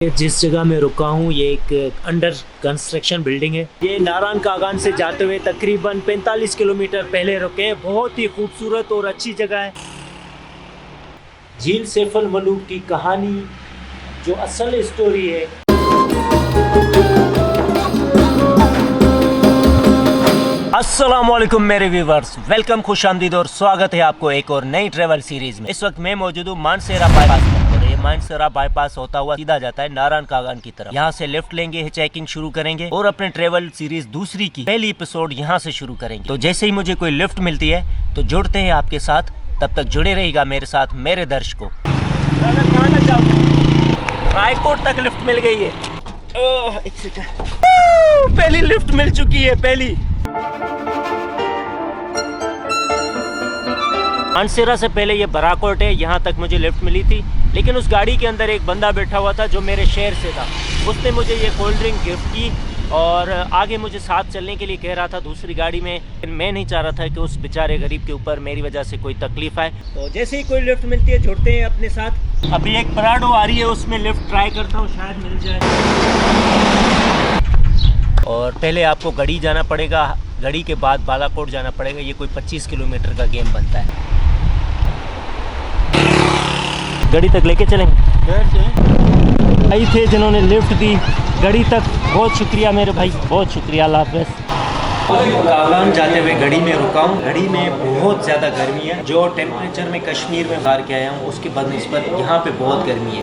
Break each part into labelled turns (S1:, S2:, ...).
S1: जिस जगह मैं रुका हूँ ये एक अंडर कंस्ट्रक्शन बिल्डिंग है। ये नारायण कागान से जाते हुए तकरीबन 45 किलोमीटर पहले रुके हैं। बहुत ही खूबसूरत और अच्छी जगह है। झील सैफ अल मलूक की कहानी जो असल स्टोरी है। अस्सलामुअलैकुम मेरे व्यूवर्स, वेलकम, खुशामदीद और स्वागत है आपको एक और नई ट्रेवल सीरीज में। इस वक्त मैं मौजूद हूँ मानसेरा बाईपास पर। ये मानसेरा बाईपास होता हुआ सीधा जाता है नारायण कागान की तरफ। यहाँ से लेफ्ट लेंगे, चेकिंग शुरू करेंगे और अपने ट्रेवल सीरीज दूसरी की पहली एपिसोड यहाँ से शुरू करेंगे। तो जैसे ही मुझे कोई लिफ्ट मिलती है तो जुड़ते हैं आपके साथ। तब तक जुड़े रहेगा मेरे साथ मेरे दर्शकों। रायकोट तक लिफ्ट मिल गई है। पहली लिफ्ट मिल चुकी है। पहली मानसेरा से पहले ये बराकोट है। यहाँ तक मुझे लिफ्ट मिली थी, लेकिन उस गाड़ी के अंदर एक बंदा बैठा हुआ था जो मेरे शहर से था। उसने मुझे ये कोल्ड ड्रिंक गिफ्ट की और आगे मुझे साथ चलने के लिए कह रहा था दूसरी गाड़ी में। मैं नहीं चाह रहा था कि उस बेचारे गरीब के ऊपर मेरी वजह से कोई तकलीफ आए। तो जैसे ही कोई लिफ्ट मिलती है जुड़ते हैं अपने साथ। अभी एक पराडो आ रही है, उसमें लिफ्ट ट्राई करता हूँ, शायद मिल जाए। और पहले आपको गढ़ी जाना पड़ेगा, गढ़ी के बाद बालाकोट जाना पड़ेगा। ये कोई 25 किलोमीटर का गेम बनता है। गढ़ी तक लेके चलेंगे। भाई थे जिन्होंने लिफ्ट दी गढ़ी तक, बहुत शुक्रिया मेरे भाई, बहुत शुक्रिया। अल्लाह हाफ़िज़। कागान जाते हुए गढ़ी में रुका हूँ। गढ़ी में बहुत ज़्यादा गर्मी है। जो टेम्परेचर में कश्मीर में बाहर के आया हूँ उसके बनिस्बत यहाँ पे बहुत गर्मी है।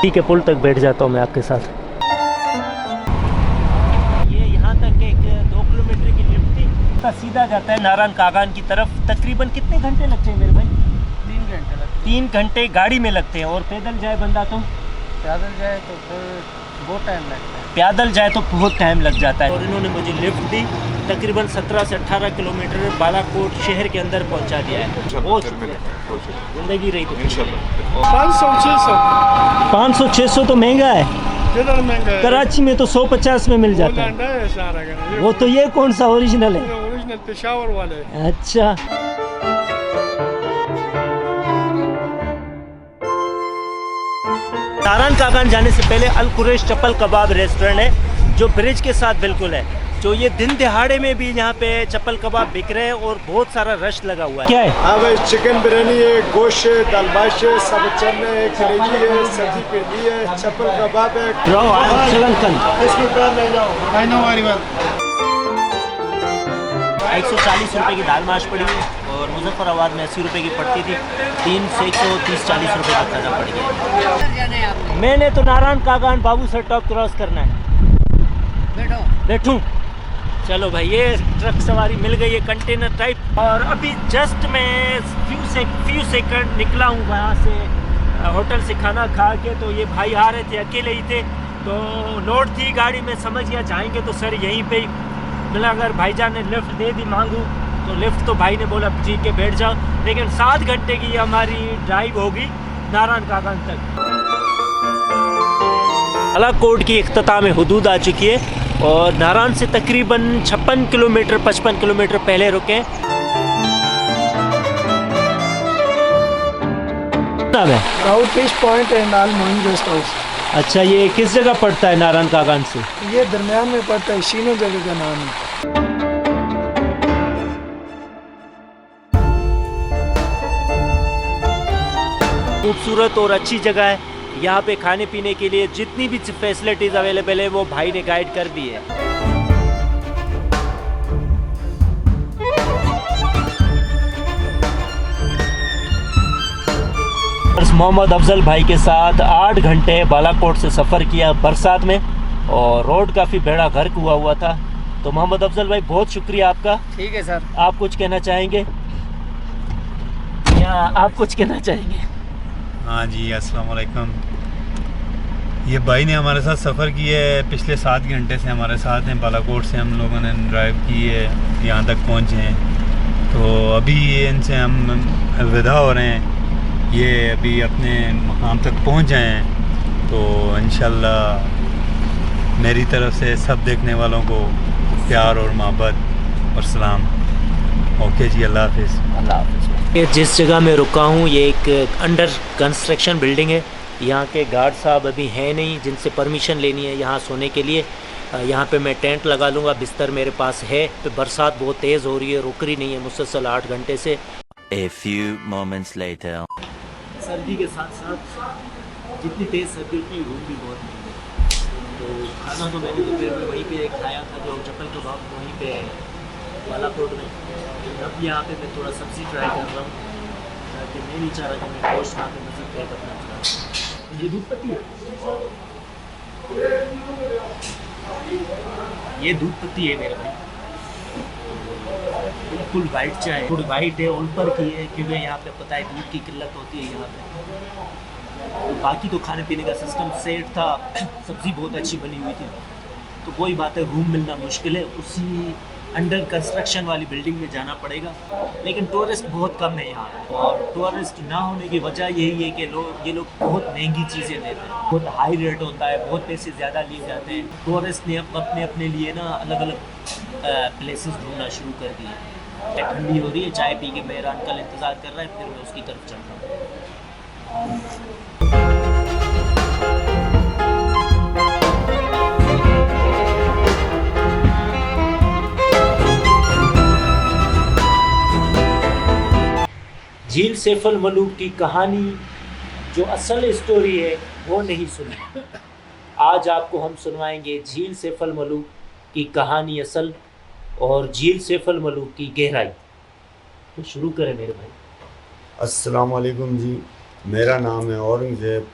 S1: ठीक है, पुल तक बैठ जाता हूँ मैं आपके साथ। ये यहाँ तक एक 2 किलोमीटर की लिफ्ट थी। सीधा जाता है नारायण कागान की तरफ। तकरीबन कितने घंटे लगते हैं मेरे भाई?
S2: 3 घंटे लगते हैं।
S1: 3 घंटे गाड़ी में लगते हैं। और पैदल जाए बंदा तो
S2: पैदल जाए तो फिर बहुत टाइम लगता है।
S1: पैदल जाए तो बहुत टाइम लग जाता है। और इन्होंने मुझे लिफ्ट दी, तकरीबन 17 से 18 किलोमीटर बालाकोट शहर के अंदर पहुंचा दिया है। बहुत जिंदगी रही तो 500-600 तो महंगा है।
S2: किधर महंगा है?
S1: कराची में तो 150 में मिल जाता है। वो तो ये कौन सा ओरिजिनल है?
S2: ओरिजिनल पेशावर वाले।
S1: अच्छा, नारायण कागान जाने से पहले अल कुरैश चप्पल कबाब रेस्टोरेंट है जो ब्रिज के साथ बिल्कुल है। जो ये दिन दिहाड़े में भी यहाँ पे चप्पल कबाब बिक रहे हैं और बहुत सारा रश लगा हुआ है। क्या है?
S3: हाँ भाई, चिकन बिरयानी है, गोश्त है, दाल बाश है, सब चन है, कलेजी है, सब्जी पेली है, चप्पल कबाब है। इसमें क्या ले जाओ?
S1: 140 रुपए की दाल माश पड़ी है और मुजफ्फराबाद में 80 रुपए की पड़ती थी। 3 से 130-40 रुपए का खाना पड़ गया। मैंने तो नारायण कागान बाबू सर टॉप क्रॉस करना है। बैठूं? चलो भाई, ये ट्रक सवारी मिल गई है, कंटेनर टाइप। और अभी जस्ट मैं फ्यू सेकंड निकला हूँ वहाँ से, होटल से खाना खा के। तो ये भाई आ रहे थे, अकेले ही थे, तो लोड थी गाड़ी में, समझ गया जाएंगे तो सर यहीं पे ही मिला। अगर भाईजान ने लिफ्ट दे दी मांगू तो लिफ्ट तो भाई ने बोला ठीक है बैठ जाओ। लेकिन 7 घंटे की हमारी ड्राइव होगी नारायण कागान तक। बालाकोट की इख्तिताम हुदूद आ चुकी है और नारायण से तकरीबन 56 किलोमीटर 55 किलोमीटर पहले रुके।
S2: साउथ ईस्ट पॉइंट है नाल मोइन गेस्ट हाउस।
S1: अच्छा, ये किस जगह पड़ता है नारायण कागान से?
S2: ये दरमियान में पड़ता है, शीनो जगह का नाम है।
S1: खूबसूरत और अच्छी जगह है। यहाँ पे खाने पीने के लिए जितनी भी फैसिलिटीज अवेलेबल है वो भाई ने गाइड कर दी है। मोहम्मद अफजल भाई के साथ 8 घंटे बालाकोट से सफ़र किया बरसात में और रोड काफ़ी बेड़ा गर्क हुआ था। तो मोहम्मद अफजल भाई बहुत शुक्रिया आपका।
S2: ठीक है सर।
S1: आप कुछ कहना चाहेंगे या आप कुछ कहना चाहेंगे?
S4: हाँ जी, अस्सलाम वालेकुम। ये भाई ने हमारे साथ सफ़र किया है, पिछले 7 घंटे से हमारे साथ हैं। बालाकोट से हम लोगों ने ड्राइव की है, यहाँ तक पहुँचे हैं। तो अभी इनसे हम अलविदा हो रहे हैं। ये अभी अपने मकाम तक पहुँच जाए हैं। तो इंशाल्लाह मेरी तरफ से सब देखने वालों को प्यार और मोहब्बत और सलाम। ओके जी, अल्लाह हाफ़िज़।
S1: अल्लाह हाफ़िज़। जिस जगह मैं रुका हूँ ये एक अंडर कंस्ट्रक्शन बिल्डिंग है। यहाँ के गार्ड साहब अभी हैं नहीं जिनसे परमिशन लेनी है यहाँ सोने के लिए। यहाँ पे मैं टेंट लगा लूँगा, बिस्तर मेरे पास है। तो बरसात बहुत तेज़ हो रही है, रुक रही नहीं है मुसलसल 8 घंटे से।
S5: A few moments later.
S1: सर्दी के साथ साथ जितनी तेज़ सर्दी उतनी धूप भी बहुत नहीं है। तो खाना तो मैंने दोपहर में वहीं पे खाया था, जो चप्पल कबाब वहीं पे है बालाकोट में। अब यहाँ पे मैं थोड़ा सब्ज़ी ट्राई कर रहा हूँ ताकि मैं नहीं चाह रहा कि मैं गोश्त खा के मज़ीद ट्राई करना चाहता। ये दूध पत्ती है, ये दूध पत्ती है मेरे भाई, बिल्कुल वाइट चाय, थोड़ी वाइट है, ऊपर की है क्योंकि यहाँ पे पता है दूध की किल्लत होती है यहाँ पे। तो बाकी तो खाने पीने का सिस्टम सेट था, सब्ज़ी बहुत अच्छी बनी हुई थी। तो कोई बात है, रूम मिलना मुश्किल है, उसी अंडर कंस्ट्रक्शन वाली बिल्डिंग में जाना पड़ेगा। लेकिन टूरिस्ट बहुत कम है यहाँ, और टूरिस्ट ना होने की वजह यही है कि ये लोग बहुत महंगी चीज़ें देते हैं, बहुत हाई रेट होता है, बहुत पैसे ज़्यादा लिए जाते हैं। टूरिस्ट ने अपने लिए ना अलग अलग प्लेसेस ढूंढना शुरू कर दिए। ठंडी हो रही है, चाय पी के मेरा अंकल इंतज़ार कर रहा है, फिर मैं उसकी तरफ चल रहा हूँ। झील सैफ अल मलूक की कहानी जो असल स्टोरी है वो नहीं सुनी। आज आपको हम सुनवाएंगे झील सैफ अल मलूक की कहानी असल और झील सैफ अल मलूक की गहराई। तो शुरू करें मेरे भाई।
S3: अस्सलाम वालेकुम जी, मेरा नाम है औरंगज़ेब।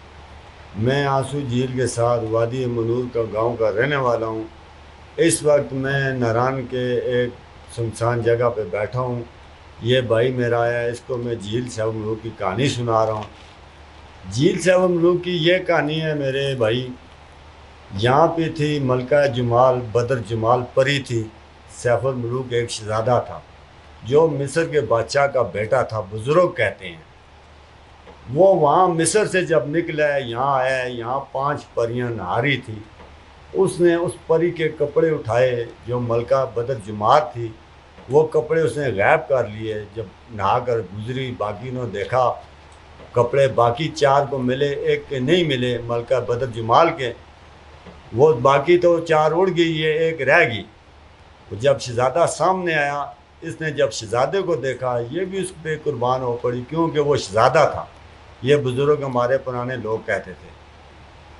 S3: मैं आंसू झील के साथ वादी मनूर का गांव का रहने वाला हूं। इस वक्त मैं नारान के एक सुनसान जगह पे बैठा हूं। ये भाई मेरा आया है, इसको मैं झील सैफ अल मलूक की कहानी सुना रहा हूँ। झील सैफ अल मलूक की ये कहानी है मेरे भाई। यहाँ पे थी मलका जमाल बदर जमाल परी थी। सैफ अल मलूक एक शहज़ादा था जो मिस्र के बादशाह का बेटा था, बुज़ुर्ग कहते हैं। वो वहाँ मिस्र से जब निकला है, यहाँ आया है, यहाँ 5 परियां नहा रही थी। उसने उस परी के कपड़े उठाए जो मलका बदर जमाल थी, वो कपड़े उसने गायब कर लिए। जब नहा कर गुजरी, बाकी ने देखा कपड़े बाकी 4 को मिले, एक के नहीं मिले मलका बदर जमाल के। वो बाकी तो 4 उड़ गई है, एक रह गई। जब शहज़ादा सामने आया, इसने जब शहज़ादे को देखा, ये भी उस पर कुर्बान हो पड़ी क्योंकि वो शहज़ादा था। ये बुज़ुर्ग हमारे पुराने लोग कहते थे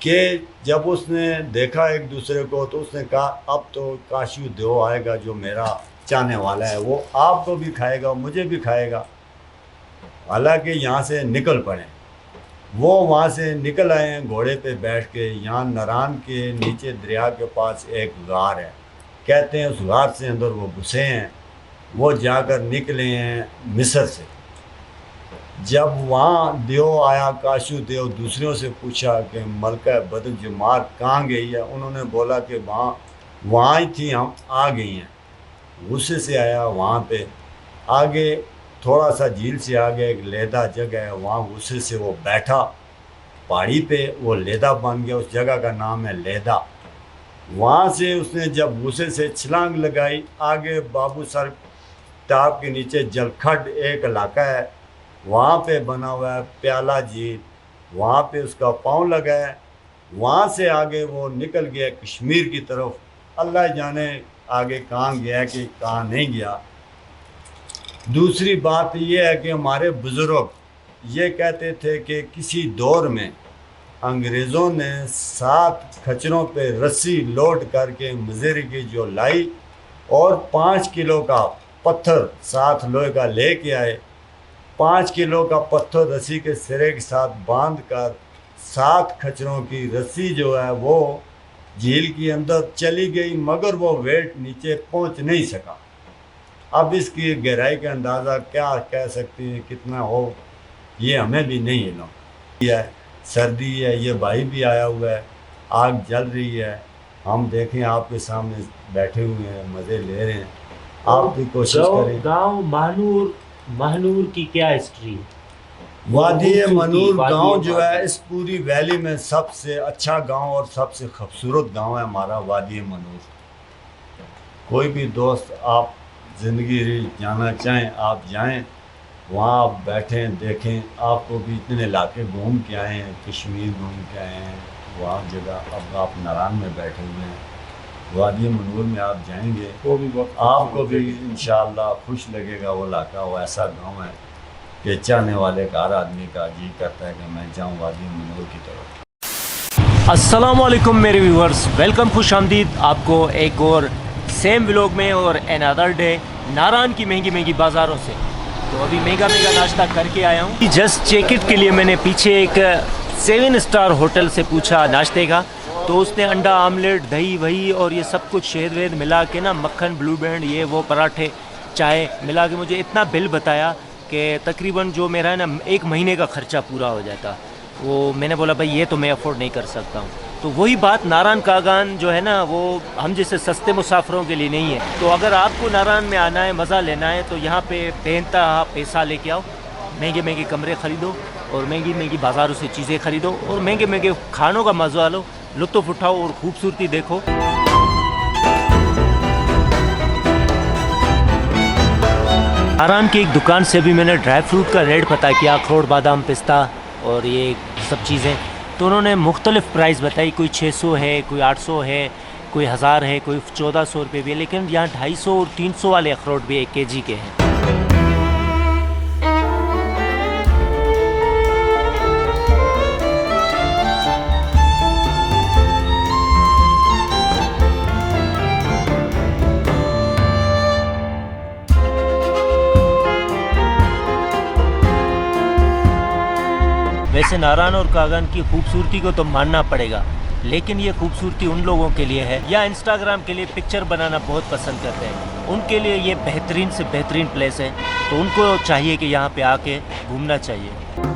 S3: कि जब उसने देखा एक दूसरे को तो उसने कहा अब तो काशी देव आएगा जो मेरा चाहने वाला है, वो आपको भी खाएगा, मुझे भी खाएगा। हालांकि यहाँ से निकल पड़े। वो वहाँ से निकल आए हैं घोड़े पे बैठ के। यहाँ नारान के नीचे दरिया के पास एक गार है, कहते हैं उस गार से अंदर वो घुसे हैं। वो जाकर निकले हैं मिस्र से। जब वहाँ देव आया, काशू देव, दूसरों से पूछा कि मलका बदर जमाल कहाँ गई है। उन्होंने बोला कि वहाँ ही थी, हम आ गई हैं। गुस्से से आया। वहाँ पे आगे थोड़ा सा झील से आगे एक लेदा जगह है, वहाँ गुस्से से वो बैठा पहाड़ी पे, वो लेदा बन गया। उस जगह का नाम है लेदा। वहाँ से उसने जब गुस्से से छलांग लगाई, आगे बाबू सर ताप के नीचे जलखड एक इलाका है, वहाँ पे बना हुआ है प्याला झील, वहाँ पे उसका पाँव लगा है। वहाँ से आगे वो निकल गया कश्मीर की तरफ। अल्लाह जाने आगे कहाँ गया कि कहाँ नहीं गया। दूसरी बात ये है कि हमारे बुज़ुर्ग ये कहते थे कि किसी दौर में अंग्रेज़ों ने 7 खच्चरों पे रस्सी लोड करके मज़ेरी की जो लाई और 5 किलो का पत्थर साथ लोहे का लेके आए। 5 किलो का पत्थर रस्सी के सिरे के साथ बांध कर 7 खच्चरों की रस्सी जो है वो झील के अंदर चली गई, मगर वो वेट नीचे पहुंच नहीं सका। अब इसकी गहराई का अंदाज़ा क्या कह सकते हैं कितना हो, ये हमें भी नहीं है। सर्दी है, ये भाई भी आया हुआ है, आग जल रही है, हम देखें आपके सामने बैठे हुए हैं, मज़े ले रहे हैं। आप भी कोशिश करें।
S1: गाँव महानूर की क्या हिस्ट्री है?
S3: वादी मनूर गांव जो है इस पूरी वैली में सबसे अच्छा गांव और सबसे खूबसूरत गांव है हमारा वादी मनूर। कोई भी दोस्त आप ज़िंदगी जाना चाहें आप जाएं। वहाँ आप बैठें देखें, आपको भी इतने इलाके घूम के आए हैं, कश्मीर घूम के आए हैं, वहाँ जगह अब आप नारायण में बैठे हुए हैं, वादी मनूर में आप जाएंगे
S2: वो भी बहुत
S3: आपको भी इंशाअल्लाह खुश लगेगा। वो इलाका वो ऐसा गांव है कि चाहने वाले का हर आदमी का जी करता है कि मैं जाऊँ वादी मनूर की तरफ।
S1: अस्सलामुअलैकुम मेरे व्यूअर्स, वेलकम, खुश आमदीद आपको एक और सेम व्लॉग में और अनदर डे नारायण की महंगी महंगी बाज़ारों से। तो अभी महंगा नाश्ता करके आया हूँ। जस्ट चेकआउट के लिए मैंने पीछे एक 7 स्टार होटल से पूछा नाश्ते का, तो उसने अंडा आमलेट, दही वही और ये सब कुछ शहद वेद मिला के ना, मक्खन, ब्लू बैंड, ये वो पराठे, चाय मिला के मुझे इतना बिल बताया कि तकरीबन जो मेरा है ना 1 महीने का ख़र्चा पूरा हो जाता। वो मैंने बोला भाई ये तो मैं अफोर्ड नहीं कर सकता हूँ। तो वही बात, नारायण कागान जो है ना वो हम जैसे सस्ते मुसाफिरों के लिए नहीं है। तो अगर आपको नारायण में आना है, मज़ा लेना है, तो यहाँ पे बेइंतहा पैसा लेके आओ, महंगे महंगे कमरे ख़रीदो और महंगी महंगी बाज़ारों से चीज़ें ख़रीदो और महंगे महंगे खानों का मज़ा लो, लुत्फ़ उठाओ और ख़ूबसूरती देखो। नारायण की एक दुकान से भी मैंने ड्राई फ्रूट का रेट पता किया, अखरोट, बादाम, पिस्ता और ये सब चीज़ें। तो उन्होंने मुख्तलिफ़ प्राइस बताई, कोई 600 है, कोई 800 है, कोई 1000 है, कोई 1400 रुपये भी है, लेकिन यहाँ 250 और 300 वाले अखरोट भी 1 केजी के हैं। वैसे नारायण और कागान की खूबसूरती को तो मानना पड़ेगा, लेकिन ये खूबसूरती उन लोगों के लिए है या इंस्टाग्राम के लिए पिक्चर बनाना बहुत पसंद करते हैं, उनके लिए ये बेहतरीन से बेहतरीन प्लेस है। तो उनको चाहिए कि यहाँ पे आके घूमना चाहिए।